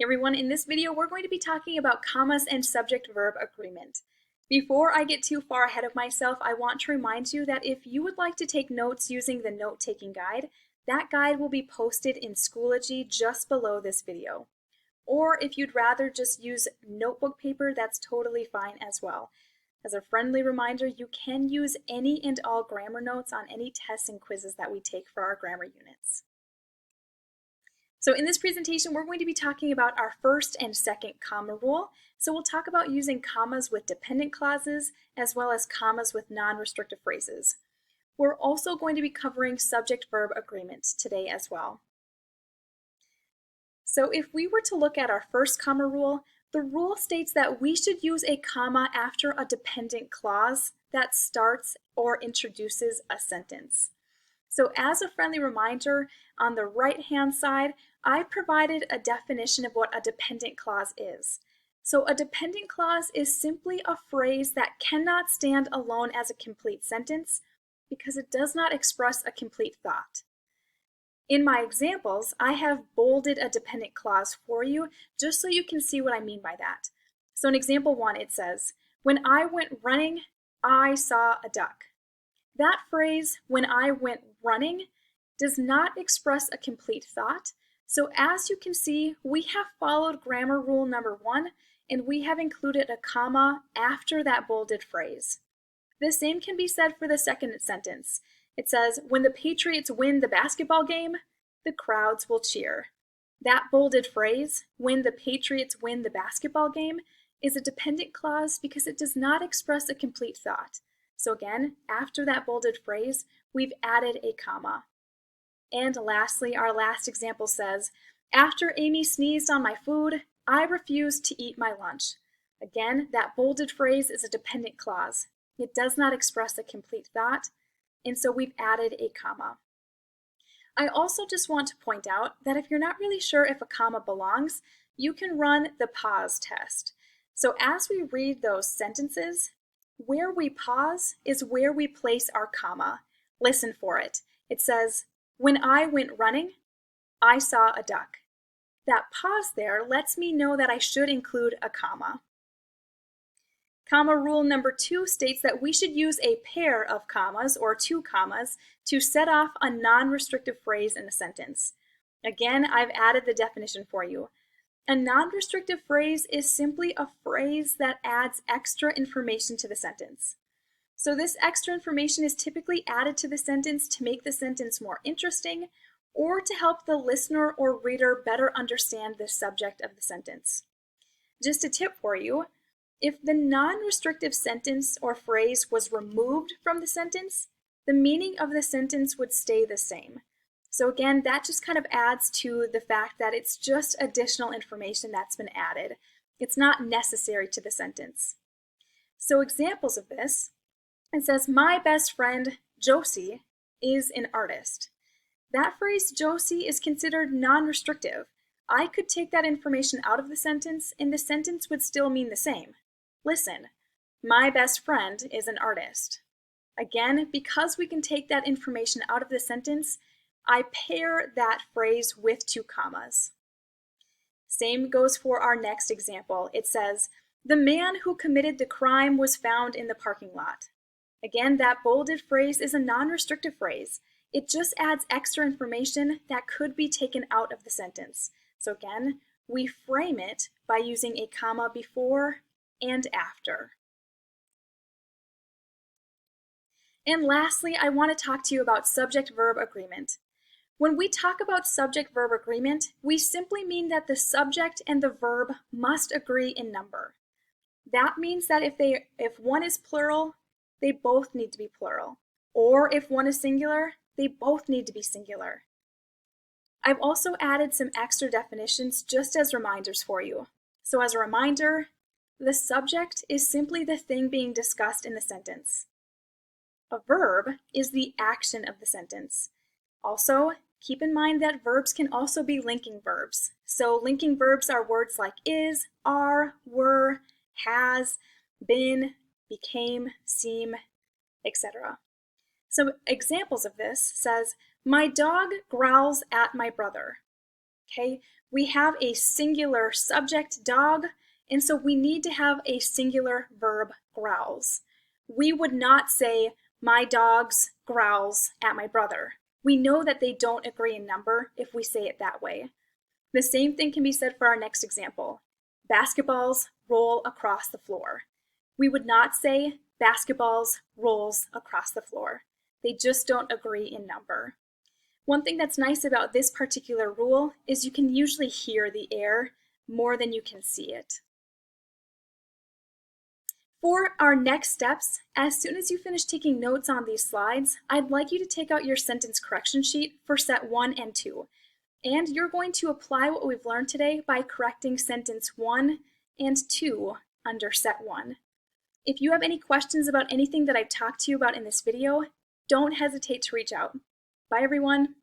Hey everyone, in this video we're going to be talking about commas and subject-verb agreement. Before I get too far ahead of myself, I want to remind you that if you would like to take notes using the note-taking guide, that guide will be posted in Schoology just below this video. Or if you'd rather just use notebook paper, that's totally fine as well. As a friendly reminder, you can use any and all grammar notes on any tests and quizzes that we take for our grammar units. So in this presentation, we're going to be talking about our first and second comma rule. So we'll talk about using commas with dependent clauses as well as commas with non-restrictive phrases. We're also going to be covering subject-verb agreement today as well. So if we were to look at our first comma rule, the rule states that we should use a comma after a dependent clause that starts or introduces a sentence. So as a friendly reminder, on the right-hand side, I provided a definition of what a dependent clause is. So a dependent clause is simply a phrase that cannot stand alone as a complete sentence because it does not express a complete thought. In my examples, I have bolded a dependent clause for you just so you can see what I mean by that. So in example 1, it says, "When I went running, I saw a duck." That phrase, "when I went running," does not express a complete thought. So as you can see, we have followed grammar rule number 1, and we have included a comma after that bolded phrase. The same can be said for the second sentence. It says, "When the Patriots win the basketball game, the crowds will cheer." That bolded phrase, "when the Patriots win the basketball game," is a dependent clause because it does not express a complete thought. So again, after that bolded phrase, we've added a comma. And lastly, our last example says, "After Amy sneezed on my food, I refused to eat my lunch." Again, that bolded phrase is a dependent clause. It does not express a complete thought, and so we've added a comma. I also just want to point out that if you're not really sure if a comma belongs, you can run the pause test. So as we read those sentences, where we pause is where we place our comma. Listen for it. It says, "When I went running, I saw a duck." That pause there lets me know that I should include a comma. Comma rule number 2 states that we should use a pair of commas or 2 commas to set off a non-restrictive phrase in a sentence. Again, I've added the definition for you. A non-restrictive phrase is simply a phrase that adds extra information to the sentence. So this extra information is typically added to the sentence to make the sentence more interesting or to help the listener or reader better understand the subject of the sentence. Just a tip for you, if the non-restrictive sentence or phrase was removed from the sentence, the meaning of the sentence would stay the same. So again, that just kind of adds to the fact that it's just additional information that's been added. It's not necessary to the sentence. So examples of this, it says, "My best friend, Josie, is an artist." That phrase, Josie, is considered non-restrictive. I could take that information out of the sentence and the sentence would still mean the same. Listen, "My best friend is an artist." Again, because we can take that information out of the sentence, I pair that phrase with 2 commas. Same goes for our next example. It says, "The man who committed the crime was found in the parking lot." Again, that bolded phrase is a non-restrictive phrase. It just adds extra information that could be taken out of the sentence. So again, we frame it by using a comma before and after. And lastly, I want to talk to you about subject-verb agreement. When we talk about subject-verb agreement, we simply mean that the subject and the verb must agree in number. That means that if one is plural, they both need to be plural. Or if one is singular, they both need to be singular. I've also added some extra definitions just as reminders for you. So as a reminder, the subject is simply the thing being discussed in the sentence. A verb is the action of the sentence. Also, keep in mind that verbs can also be linking verbs. So linking verbs are words like is, are, were, has, been, became, seem, etc. So examples of this says, "My dog growls at my brother." Okay, We have a singular subject, dog, and so we need to have a singular verb, growls. We would not say, my dogs growls at my brother. We know that they don't agree in number if we say it that way. The same thing can be said for our next example. Basketballs roll across the floor. We would not say basketballs rolls across the floor. They just don't agree in number. One thing that's nice about this particular rule is you can usually hear the air more than you can see it. For our next steps, as soon as you finish taking notes on these slides, I'd like you to take out your sentence correction sheet for set 1 and 2. And you're going to apply what we've learned today by correcting sentence 1 and 2 under set 1. If you have any questions about anything that I've talked to you about in this video, don't hesitate to reach out. Bye everyone.